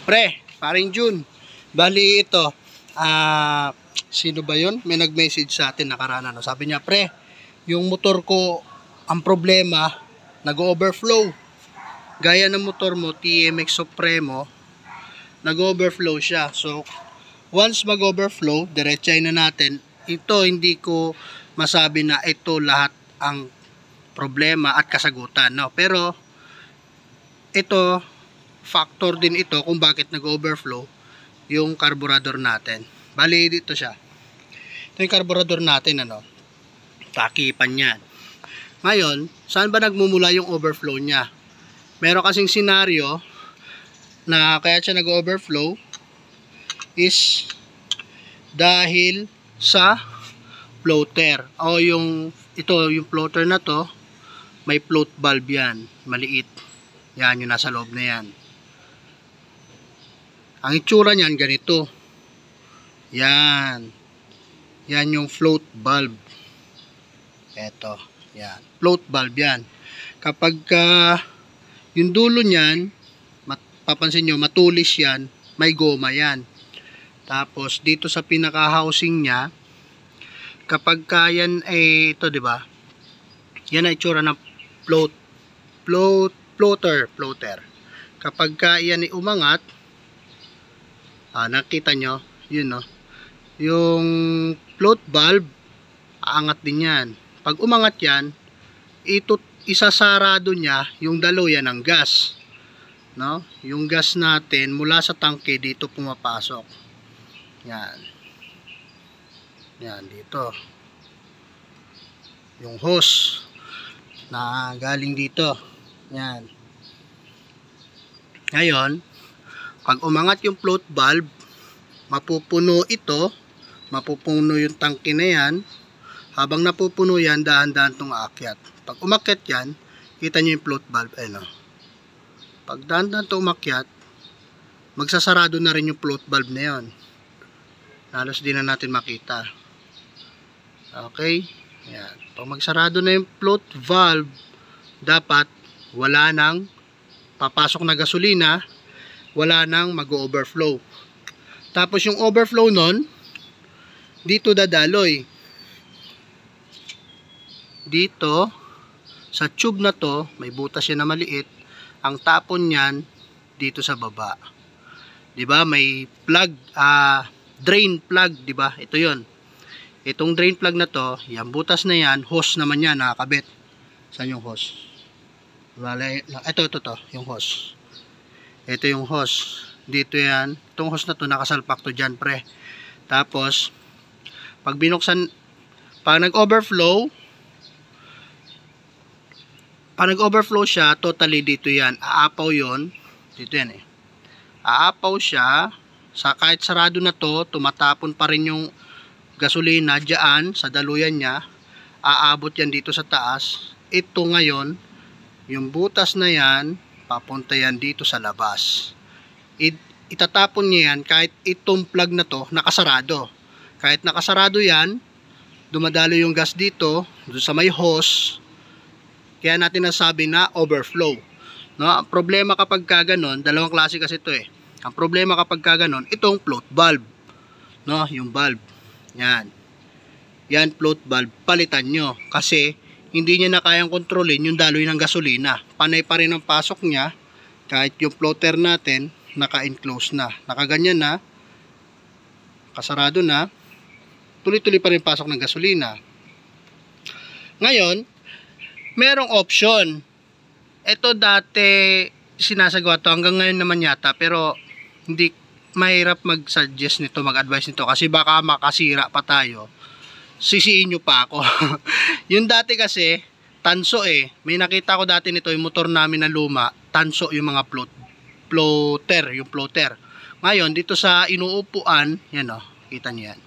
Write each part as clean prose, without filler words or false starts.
Pre, paring June. Bali ito, sino ba yun? May nag-message sa atin nakaraan. No? Sabi niya, pre, yung motor ko, ang problema, nag-overflow. Gaya ng motor mo, TMX Supremo, nag-overflow siya. So, once mag-overflow, diretsahin na natin. Ito, hindi ko masabi na ito lahat ang problema at kasagutan. No? Pero, ito, factor din ito kung bakit nag-overflow yung carburetor natin. Bali, dito siya. Ito yung carburetor natin, ano? Takipan yan. Ngayon, saan ba nagmumula yung overflow niya? Meron kasing senaryo na kaya siya nag-overflow is dahil sa floater. O yung floater na to, may float valve yan. Maliit. Yan, yung nasa loob na yan. Ang itsura niyan, ganito. Yan. Yan yung float valve. Eto. Yan. Float valve yan. Kapag yung dulo niyan, papansin nyo, matulis yan, may goma yan. Tapos, dito sa pinaka-housing niya, kapag yan, ito, di ba? Yan ang itsura ng floater. Kapag yan umangat, nakita nyo, yun, no? Yung float valve, aangat din yan. Pag umangat yan, isasarado niya yung daluyan ng gas. No? Yung gas natin mula sa tangke dito pumapasok. Yan. Yan dito. Yung hose na galing dito. Yan. Ngayon, pag umangat yung float valve, mapupuno ito, mapupuno yung tangke na yan. Habang napupuno yan, dahan-dahan itong aakyat. Pag umakyat yan, kita nyo yung float valve. Ano? Pag dahan-dahan itong umakyat, magsasarado na rin yung float valve na yan. Halos di na natin makita. Okay? Yan. Pag magsarado na yung float valve, dapat wala nang papasok na gasolina, wala nang mag-overflow. Tapos yung overflow nun, dito dadaloy. Dito, sa tube na to, may butas yan na maliit. Ang tapon niyan, dito sa baba. Diba? May plug, drain plug, diba? Ito yon. Itong drain plug na to, yung butas na yan, hose naman yan, nakakabit. Saan yung hose? Ito, yung hose. Ito yung hose. Dito yan. Itong hose na to, nakasalpak to dyan, pre. Tapos, pag binuksan, pag nag-overflow siya, totally dito yan. Aapaw yon. Dito yan Aapaw siya. Kahit sarado na to, tumatapon pa rin yung gasolina dyan sa daluyan niya. Aabot yan dito sa taas. Ito ngayon, yung butas na yan, papunta yan dito sa labas. Itatapon niya yan kahit itong plug na to, nakasarado. Kahit nakasarado yan, dumadalo yung gas dito, doon sa may hose. Kaya natin nasabi na overflow. No? Ang problema kapag kaganon, dalawang klase kasi ito Ang problema kapag kaganon, itong float valve. No? Yung valve. Yan. Yan float valve. Palitan nyo. Kasi hindi niya na kayang kontrolin yung daloy ng gasolina. Panay pa rin ang pasok niya. Kahit yung floater natin, naka-enclose na. Nakaganyan na. Kasarado na. Tuloy-tuloy pa rin pasok ng gasolina. Ngayon, merong option. Ito dati sinasagawa to, hanggang ngayon naman yata, pero hindi mahirap mag-suggest nito, mag-advise nito kasi baka makasira pa tayo. Sisiin nyo pa ako. Yung dati kasi tanso may nakita ko dati nito, yung motor namin na luma, tanso yung mga floater. Ngayon dito sa inuupuan, yan kita nyo yan.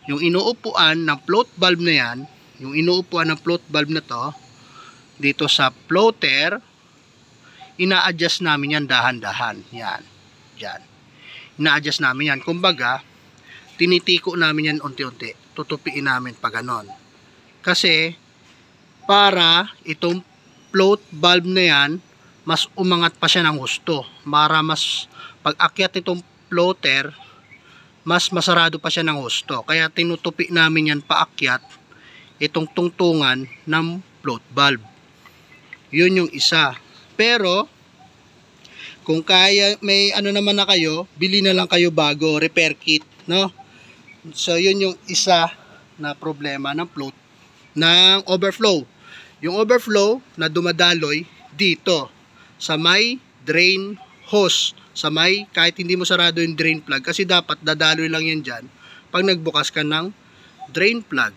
Yung inuupuan ng float valve na yan, yung inuupuan ng float valve na to, dito sa floater, ina-adjust namin yan dahan-dahan. Yan. Diyan. Ina-adjust namin yan. Kumbaga, tinitiko namin yan unti-unti. Tutupiin namin pa ganon. Kasi, para itong float valve na yan, mas umangat pa siya ng husto. Para mas pag akyat nitong floater, mas masarado pa siya ng husto. Kaya tinutupi namin yan paakyat itong tungtungan ng float valve. Yun yung isa. Pero kung kaya, may ano naman na kayo, bili na lang kayo bago, repair kit, no? So yun yung isa na problema ng float ng overflow. Yung overflow na dumadaloy dito sa may drain hose, sa may, kahit hindi mo sarado yung drain plug, kasi dapat dadaloy lang yan dyan pag nagbukas ka ng drain plug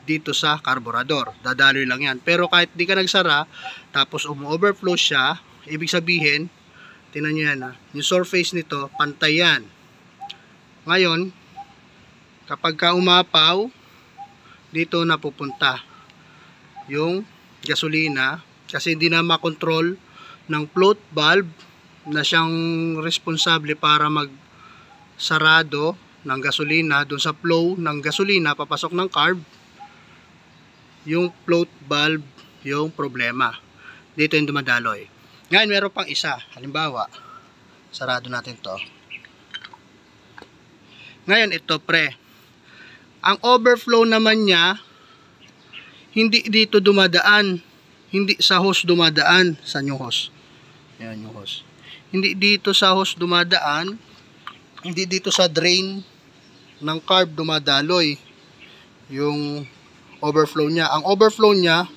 dito sa carburetor, dadaloy lang yan. Pero kahit di ka nagsara tapos umu-overflow siya, ibig sabihin, tingnan nyo yan ha, yung surface nito pantay yan. Ngayon kapag ka umapaw, dito na pupunta yung gasolina, kasi hindi na makontrol ng float valve na siyang responsable para magsarado ng gasolina dun sa flow ng gasolina papasok ng carb. Yung float valve yung problema, dito yung dumadaloy. Ngayon meron pang isa, halimbawa sarado natin to. Ngayon ito pre, ang overflow naman niya hindi dito dumadaan, hindi sa hose dumadaan. Saan yung hose? Yan yung hose. Hindi dito sa hose dumadaan, hindi dito sa drain ng carb dumadaloy yung overflow niya. Ang overflow niya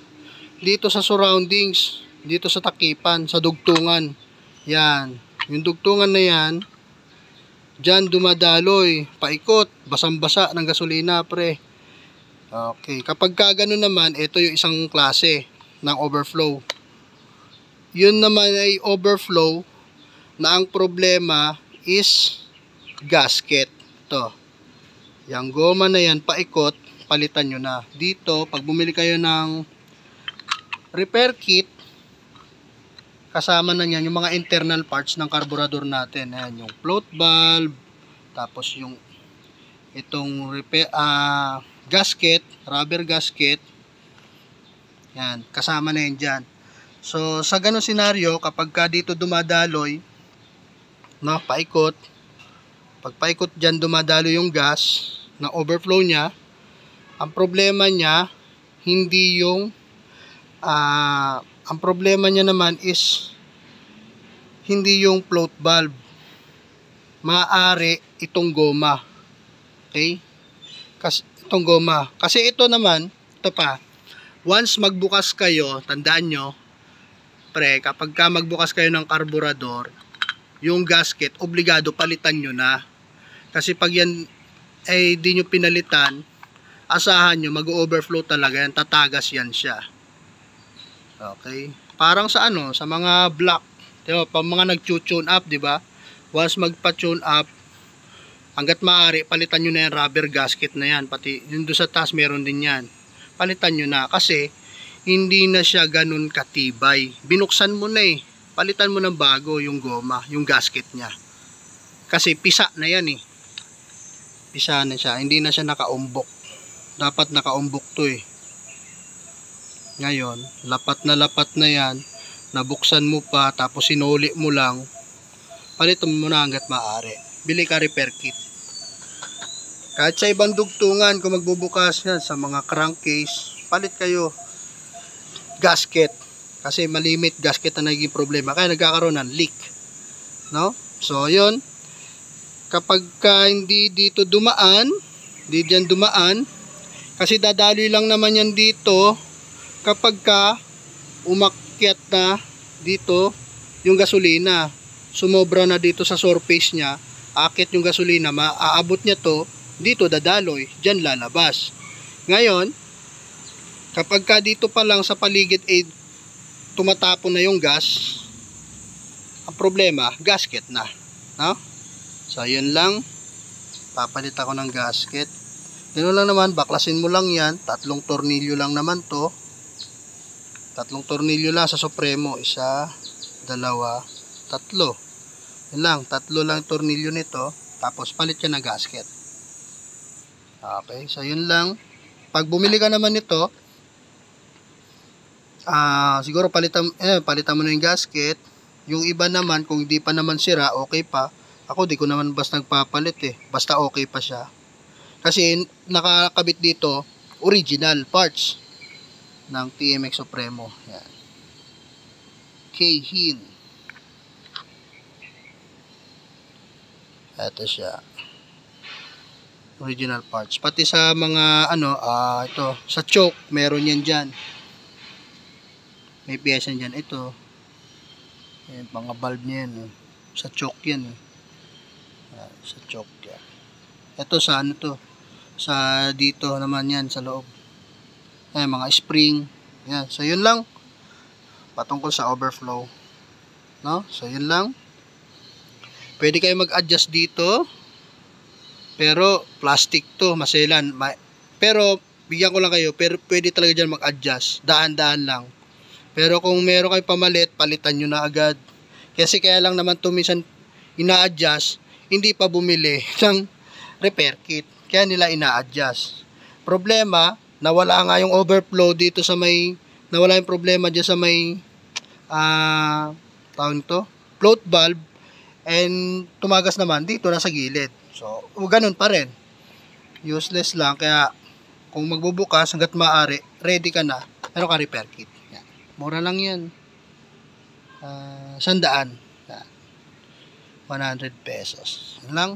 dito sa surroundings, dito sa takipan, sa dugtungan. Yan, yung dugtungan na yan, dyan dumadaloy, paikot, basang-basa ng gasolina pre. Okay, kapag ka ganun naman, ito yung isang klase ng overflow. Yun naman ay overflow na ang problema is gasket. Ito, yung goma na yan, paikot, palitan nyo na. Dito, pag bumili kayo ng repair kit, kasama na yan yung mga internal parts ng carburetor natin. Ayan, yung float valve, tapos yung itong repair, gasket, rubber gasket. Yan, kasama na yan dyan. So, sa ganung senaryo, kapag ka dito dumadaloy, no, paikot, pag paikot dyan dumadaloy yung gas na overflow niya, ang problema niya, hindi yung, ang problema niya naman is, hindi yung float valve. Maaari itong goma. Okay? Kasi, itong goma. Kasi ito naman, ito pa, once magbukas kayo, tandaan nyo, pre, kapag ka magbukas kayo ng carburetor, yung gasket, obligado palitan nyo na. Kasi pag yan ay di nyo pinalitan, asahan nyo, mag-overflow talaga yan, tatagas yan siya. Okay? Parang sa ano, sa mga block, diba, pag mga nag-tune up, diba? Once magpa-tune up, hanggat maaari, palitan nyo na yan, rubber gasket na yan. Pati yung doon sa taas, meron din yan. Palitan nyo na. Kasi, hindi na siya ganun katibay. Binuksan mo na eh. Palitan mo ng bago yung goma, yung gasket niya. Kasi, pisa na yan eh. Pisa na siya. Hindi na siya nakaumbok. Dapat nakaumbok to eh. Ngayon, lapat na yan. Nabuksan mo pa, tapos sinuli mo lang. Palitan mo na hanggat maaari. Bili ka repair kit. Kahit sa ibang dugtungan, kung magbubukas yan sa mga crankcase, palit kayo gasket. Kasi malimit gasket na naging problema. Kaya nagkakaroon ng leak. No? So, yun. Kapag ka hindi dito dumaan, hindi dyan dumaan, kasi dadaloy lang naman yan dito, kapag ka umakyat na dito yung gasolina, sumobra na dito sa surface niya, akit yung gasolina, maaabot niya to, dito dadaloy, dyan lalabas. Ngayon, kapag ka dito pa lang sa paligid ay tumatapon na yung gas, ang problema, gasket na. No? So, yun lang. Papalit ako ng gasket. Ganoon lang naman, baklasin mo lang yan. 3 tornilyo lang naman to. 3 tornilyo lang sa Supremo. 1, 2, 3. Yun lang, 3 lang tornilyo nito. Tapos palit ka ng gasket. Okay, so yun lang. Pag bumili ka naman nito, siguro palitan mo na yung gasket. Yung iba naman, kung hindi pa naman sira, okay pa. Ako, di ko naman basta nagpapalit eh. Basta okay pa siya. Kasi nakakabit dito, original parts ng TMX Supremo. Yan. K-Hin. Ito siya. Original parts. Pati sa mga ito, sa choke, meron yan dyan. May piyesa dyan. Ito. Yan, mga valve niya yan. Sa choke yan. Sa choke yan. Ito sa to. Sa dito naman yan, sa loob. Yan, mga spring. Yan. So, yun lang. Patungkol sa overflow. No? So, yun lang. Pwede kayo mag-adjust dito. Pero, plastic to. Maselan. Pero, bigyan ko lang kayo. Pero, pwede talaga dyan mag-adjust. Daan-daan lang. Pero, kung meron kayo pamalit, palitan nyo na agad. Kasi kaya lang naman to minsan ina-adjust, hindi pa bumili ng repair kit. Kaya nila ina-adjust. Problema, nawala nga yung overflow dito sa may, nawala yung problema dyan sa may, tawag to, float valve, and tumagas naman dito na sa gilid. So, ganun pa rin. Useless lang, kaya kung magbubukas hanggat maaari, ready ka na, meron ka repair kit. Yan. Mura lang yan. 100. 100 pesos. Yan lang.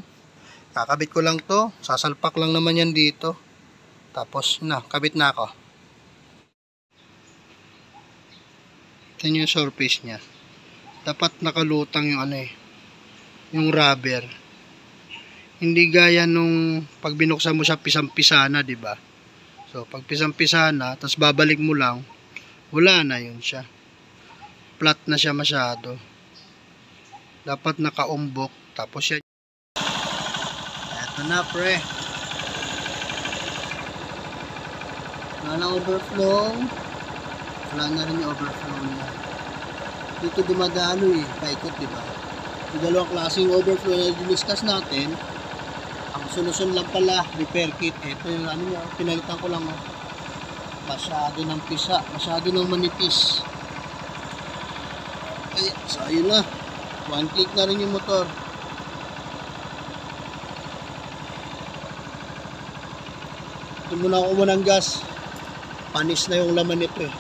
Kakabit ko lang to. Sasalpak lang naman yan dito. Tapos, kabit na ako. Ito yung surface niya. Dapat nakalutang yung yung rubber. Hindi gaya nung pag binuksan mo siya pisang-pisana, di ba? So, pag pisang-pisana, tapos babalik mo lang, wala na yun siya. Flat na siya masyado. Dapat nakaumbok. Tapos yan. Eto na, pre. Wala na overflow. Wala na rin yung overflow niya. Dito dumadalo eh. Paikot, diba? Yung dalawang klaseng overflow na diniscuss natin. Ang solusyon lang pala, repair kit. Ito yung pinalitan ko lang. Masyado ng pisa. Masyado ng manipis. Ay, so ayun na. One click na rin yung motor. Ito muna ako ng gas. Panis na yung laman nito eh.